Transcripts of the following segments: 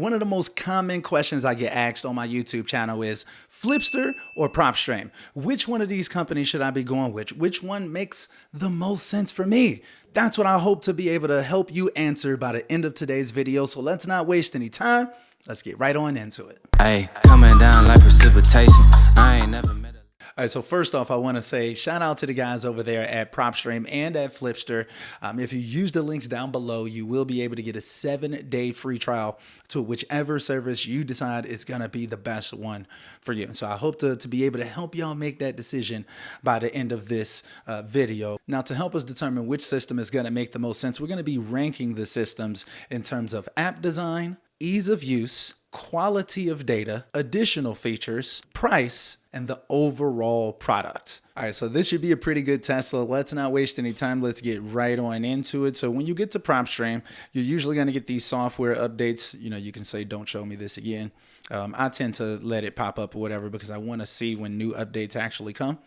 One of the most common questions I get asked on my YouTube channel is Flipster or PropStream? Which one of these companies should I be going with? Which one makes the most sense for me? That's what I hope to be able to help you answer by the end of today's video. So let's not waste any time. Let's get right on into it. Hey, coming down like precipitation. I ain't never met a... All right, so first off, I want to say shout out to the guys over there at PropStream and at Flipster. If you use the links down below, you will be able to get a 7-day free trial to whichever service you decide is going to be the best one for you. So I hope to be able to help y'all make that decision by the end of this video. Now, to help us determine which system is going to make the most sense, we're going to be ranking the systems in terms of app design, ease of use, quality of data, additional features, price, and the overall product. All right, so this should be a pretty good test. So let's not waste any time. Let's get right on into it. So when you get to PropStream, you're usually going to get these software updates. You know, you can say, don't show me this again. I tend to let it pop up or whatever because I want to see when new updates actually come.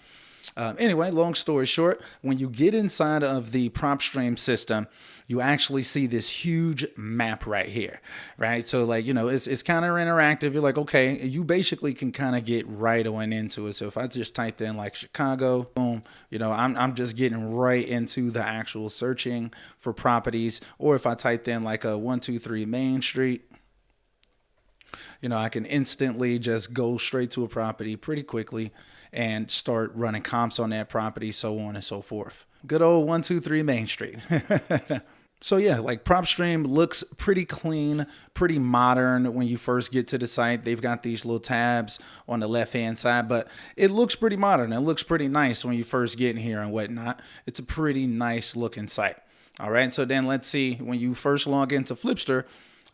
Anyway, long story short, when you get inside of the PropStream system, you actually see this huge map right here, right? So like, you know, it's kind of interactive. You're like, okay, you basically can kind of get right on into it. So if I just typed in like Chicago, boom, you know, I'm just getting right into the actual searching for properties. Or if I typed in like a 123 Main Street, you know, I can instantly just go straight to a property pretty quickly and start running comps on that property, so on and so forth. Good old 123 Main Street. So yeah, like PropStream looks pretty clean, pretty modern when you first get to the site. They've got these little tabs on the left-hand side, but it looks pretty modern. It looks pretty nice when you first get in here and whatnot. It's a pretty nice looking site. All right, so then let's see, when you first log into Flipster,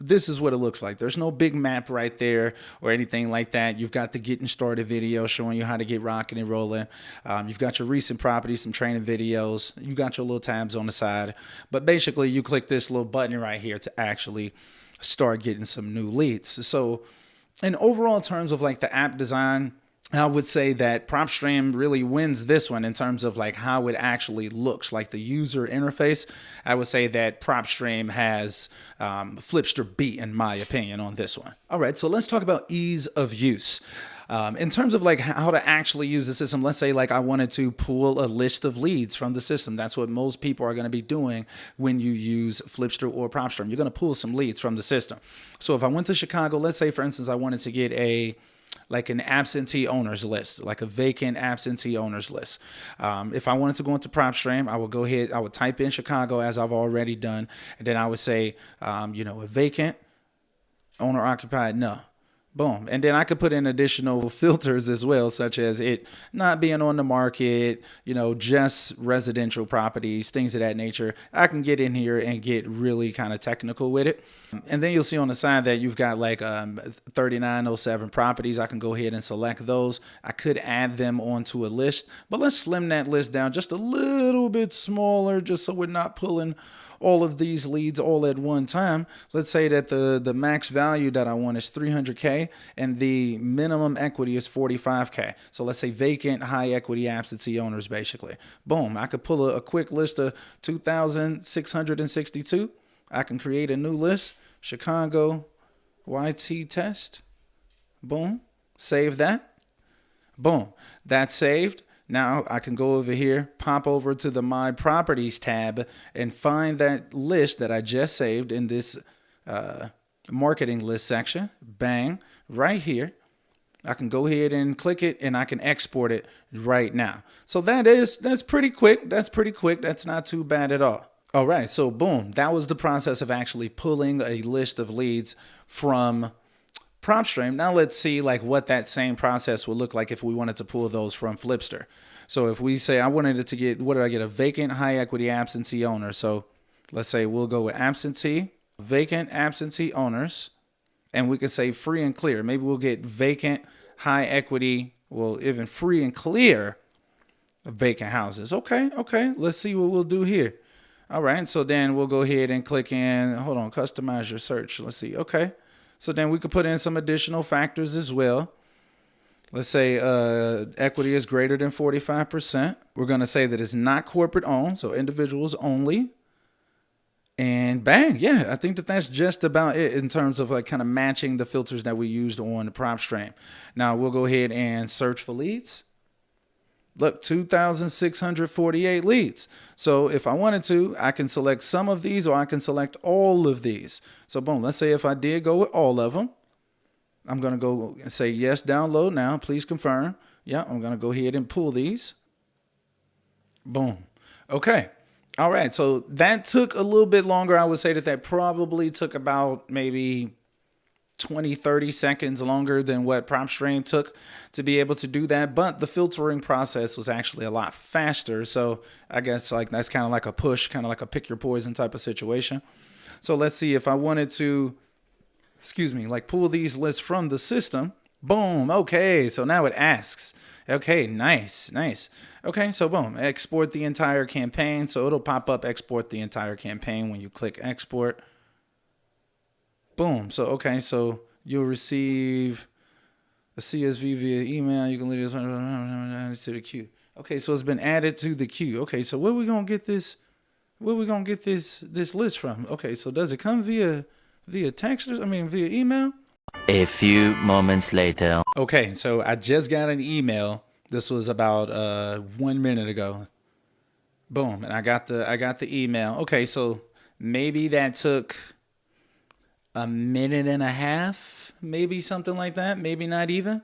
this is what it looks like. There's no big map right there or anything like that. You've got the getting started video showing you how to get rocking and rolling. You've got your recent properties, some training videos. You got your little tabs on the side. But basically, you click this little button right here to actually start getting some new leads. So in overall terms of like the app design, I would say that PropStream really wins this one in terms of like how it actually looks, like the user interface. I would say that PropStream has Flipster beat in my opinion on this one. All right, so let's talk about ease of use. In terms of like how to actually use the system, let's say like I wanted to pull a list of leads from the system. That's what most people are going to be doing when you use Flipster or PropStream. You're going to pull some leads from the system. So if I went to Chicago, let's say for instance, I wanted to get like an absentee owners list, like a vacant absentee owners list. If I wanted to go into PropStream, I would go ahead, I would type in Chicago as I've already done. And then I would say, you know, a vacant owner occupied, no. Boom. And then I could put in additional filters as well, such as it not being on the market, you know, just residential properties, things of that nature. I can get in here and get really kind of technical with it. And then you'll see on the side that you've got like 3907 properties. I can go ahead and select those. I could add them onto a list, but let's slim that list down just a little bit smaller, just so we're not pulling all of these leads all at one time. Let's say that the max value that I want is 300K and the minimum equity is 45K. So let's say vacant, high equity absentee owners, basically. Boom, I could pull a quick list of 2,662. I can create a new list, Chicago YT test. Boom, save that. Boom, that's saved. Now I can go over here, pop over to the My Properties tab and find that list that I just saved in this marketing list section. Bang, right here. I can go ahead and click it and I can export it right now. So that's pretty quick. That's pretty quick. That's not too bad at all. All right, so boom, that was the process of actually pulling a list of leads from PropStream. Now let's see like what that same process would look like if we wanted to pull those from Flipster. So if we say I wanted it to get, what did I get? A vacant high equity absentee owner. So let's say we'll go with vacant absentee owners, and we could say free and clear. Maybe we'll get vacant high equity, well, even free and clear vacant houses. Okay. Let's see what we'll do here. All right. So then we'll go ahead and click in, hold on, customize your search. Let's see. Okay. So then we could put in some additional factors as well. Let's say equity is greater than 45%. We're going to say that it's not corporate owned, so individuals only. And bang, yeah, I think that that's just about it in terms of like kind of matching the filters that we used on the PropStream. Now we'll go ahead and search for leads. Look, 2,648 leads. So if I wanted to, I can select some of these or I can select all of these. So boom, let's say if I did go with all of them, I'm going to go and say, yes, download now. Please confirm. Yeah, I'm going to go ahead and pull these. Boom. Okay. All right. So that took a little bit longer. I would say that probably took about maybe 20, 30 seconds longer than what PropStream took to be able to do that. But the filtering process was actually a lot faster. So I guess like that's kind of like a push, kind of like a pick your poison type of situation. So let's see if I wanted to, like pull these lists from the system. Boom. Okay. So now it asks. Okay. Nice. Okay. So boom, export the entire campaign. So it'll pop up export the entire campaign when you click export. Boom. So, okay. So you'll receive a CSV via email. You can leave this to the queue. Okay. So it's been added to the queue. Okay. So where we going to get this? Where we going to get this list from? Okay. So does it come via text? Via email? A few moments later. Okay. So I just got an email. This was about 1 minute ago. Boom. And I got the email. Okay. So maybe that took a minute and a half, maybe something like that. Maybe not even.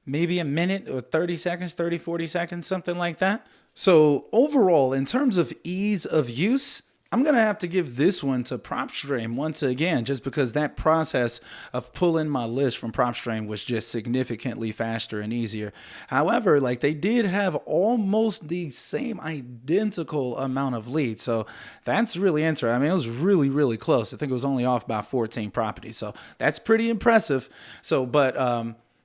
Maybe a minute or 30 seconds, 30, 40 seconds, something like that. So overall, in terms of ease of use, I'm going to have to give this one to PropStream once again, just because that process of pulling my list from PropStream was just significantly faster and easier. However, like they did have almost the same identical amount of leads. So that's really interesting. It was really, really close. I think it was only off by 14 properties. So that's pretty impressive. So, but,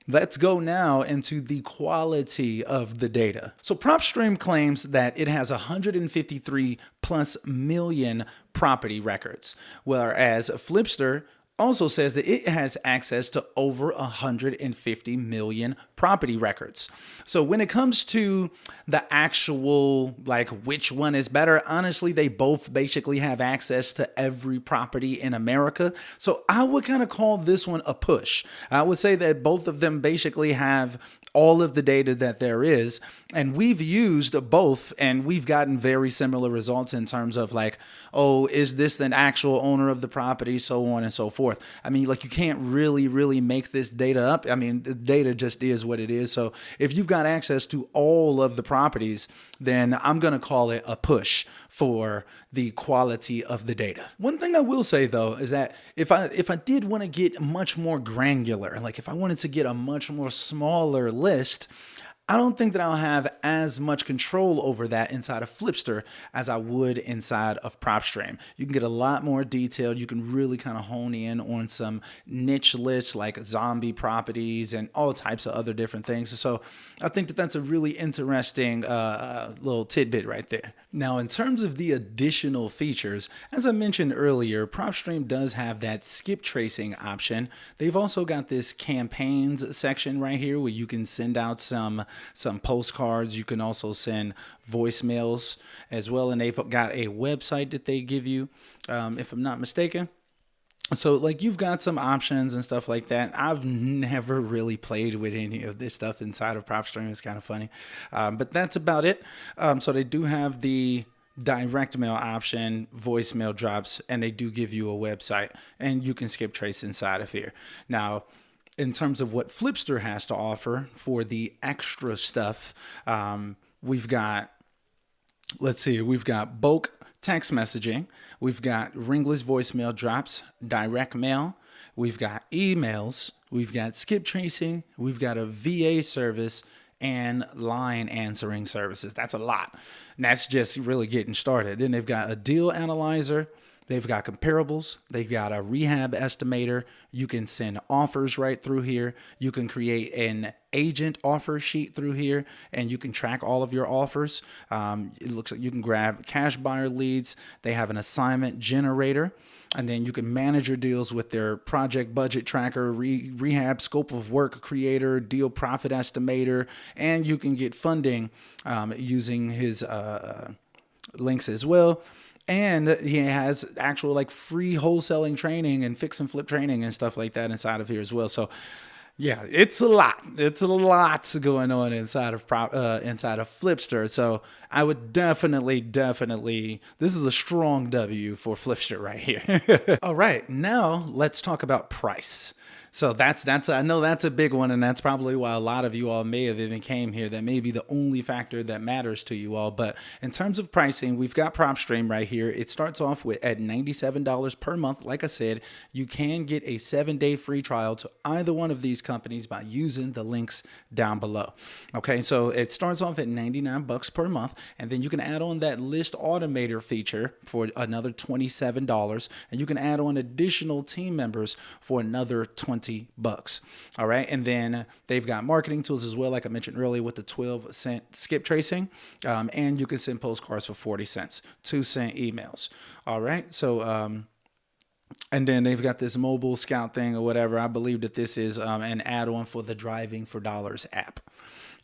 let's go now into the quality of the data. So PropStream claims that it has 153 plus million property records, whereas Flipster also says that it has access to over 150 million property records. So when it comes to the actual, like which one is better, honestly, they both basically have access to every property in America. So I would kind of call this one a push. I would say that both of them basically have all of the data that there is, and we've used both and we've gotten very similar results in terms of like, oh, is this an actual owner of the property, so on and so forth. Like you can't really make this data up. The data just is what it is. So if you've got access to all of the properties, then I'm going to call it a push for the quality of the data. One thing I will say though is that if I did want to get much more granular, like if I wanted to get a much more smaller list, I don't think that I'll have as much control over that inside of Flipster as I would inside of PropStream. You can get a lot more detailed. You can really kind of hone in on some niche lists like zombie properties and all types of other different things. So I think that that's a really interesting little tidbit right there. Now, in terms of the additional features, as I mentioned earlier, PropStream does have that skip tracing option. They've also got this campaigns section right here where you can send out some postcards. You can also send voicemails as well. And they've got a website that they give you, if I'm not mistaken. So like you've got some options and stuff like that. I've never really played with any of this stuff inside of PropStream. It's kind of funny. But that's about it. So they do have the direct mail option, voicemail drops, and they do give you a website and you can skip trace inside of here. Now, in terms of what Flipster has to offer for the extra stuff, we've got bulk text messaging, we've got ringless voicemail drops, direct mail, we've got emails, we've got skip tracing, we've got a VA service, and line answering services. That's a lot. And that's just really getting started. Then they've got a deal analyzer. They've got comparables. They've got a rehab estimator. You can send offers right through here. You can create an agent offer sheet through here, and you can track all of your offers. It looks like you can grab cash buyer leads. They have an assignment generator, and then you can manage your deals with their project budget tracker, rehab scope of work creator, deal profit estimator, and you can get funding using his links as well. And he has actual like free wholesaling training and fix and flip training and stuff like that inside of here as well. So yeah, it's a lot. It's a lot going on inside of Flipster. So I would definitely, this is a strong W for Flipster right here. All right, now let's talk about price. So I know that's a big one, and that's probably why a lot of you all may have even came here. That may be the only factor that matters to you all. But in terms of pricing, we've got PropStream right here. It starts off at $97 per month. Like I said, you can get a 7-day free trial to either one of these companies by using the links down below. Okay, so it starts off at $99 per month, and then you can add on that list automator feature for another $27, and you can add on additional team members for another $20. All right. And then they've got marketing tools as well, like I mentioned earlier, with the 12-cent skip tracing. And you can send postcards for 40 cents, 2-cent emails. All right. So, and then they've got this mobile scout thing or whatever. I believe that this is an add-on for the Driving for Dollars app.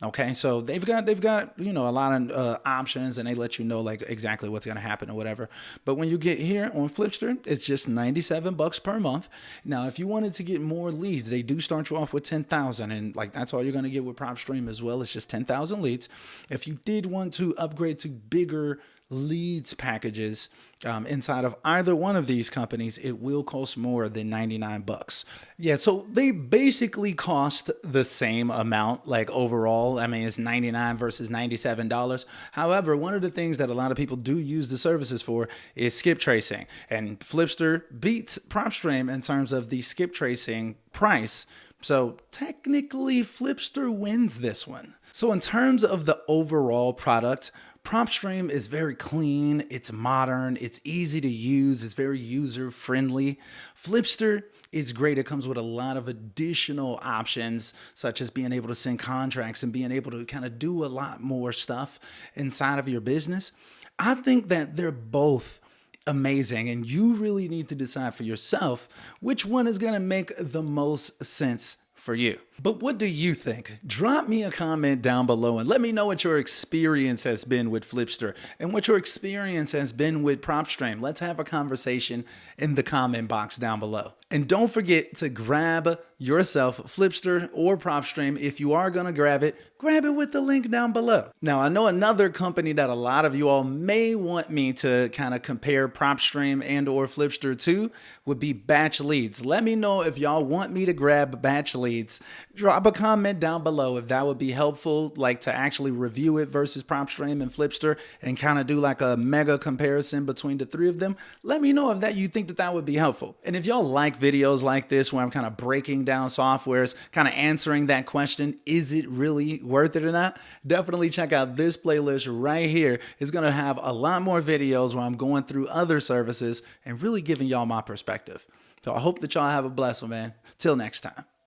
Okay, so they've got a lot of options, and they let you know like exactly what's going to happen or whatever. But when you get here on Flipster, it's just $97 per month. Now, if you wanted to get more leads, they do start you off with 10,000, and like that's all you're going to get with PropStream as well. It's just 10,000 leads. If you did want to upgrade to bigger leads packages inside of either one of these companies, it will cost more than $99. Yeah, so they basically cost the same amount, like overall. I mean, it's $99 versus $97. However, one of the things that a lot of people do use the services for is skip tracing, and Flipster beats PropStream in terms of the skip tracing price. So technically, Flipster wins this one. So in terms of the overall product, PropStream is very clean, it's modern, it's easy to use, it's very user-friendly. Flipster is great. It comes with a lot of additional options, such as being able to send contracts and being able to kind of do a lot more stuff inside of your business. I think that they're both amazing, and you really need to decide for yourself which one is going to make the most sense for you. But what do you think? Drop me a comment down below and let me know what your experience has been with Flipster and what your experience has been with PropStream. Let's have a conversation in the comment box down below. And don't forget to grab yourself Flipster or PropStream. If you are going to grab it with the link down below. Now, I know another company that a lot of you all may want me to kind of compare PropStream and or Flipster to would be Batch Leads. Let me know if y'all want me to grab Batch Leads. Drop a comment down below if that would be helpful, like to actually review it versus PropStream and Flipster and kind of do like a mega comparison between the three of them. Let me know if that you think that would be helpful. And if y'all like videos like this where I'm kind of breaking down softwares, kind of answering that question, is it really worth it or not? Definitely check out this playlist right here. It's going to have a lot more videos where I'm going through other services and really giving y'all my perspective. So I hope that y'all have a blessed one, man. Till next time.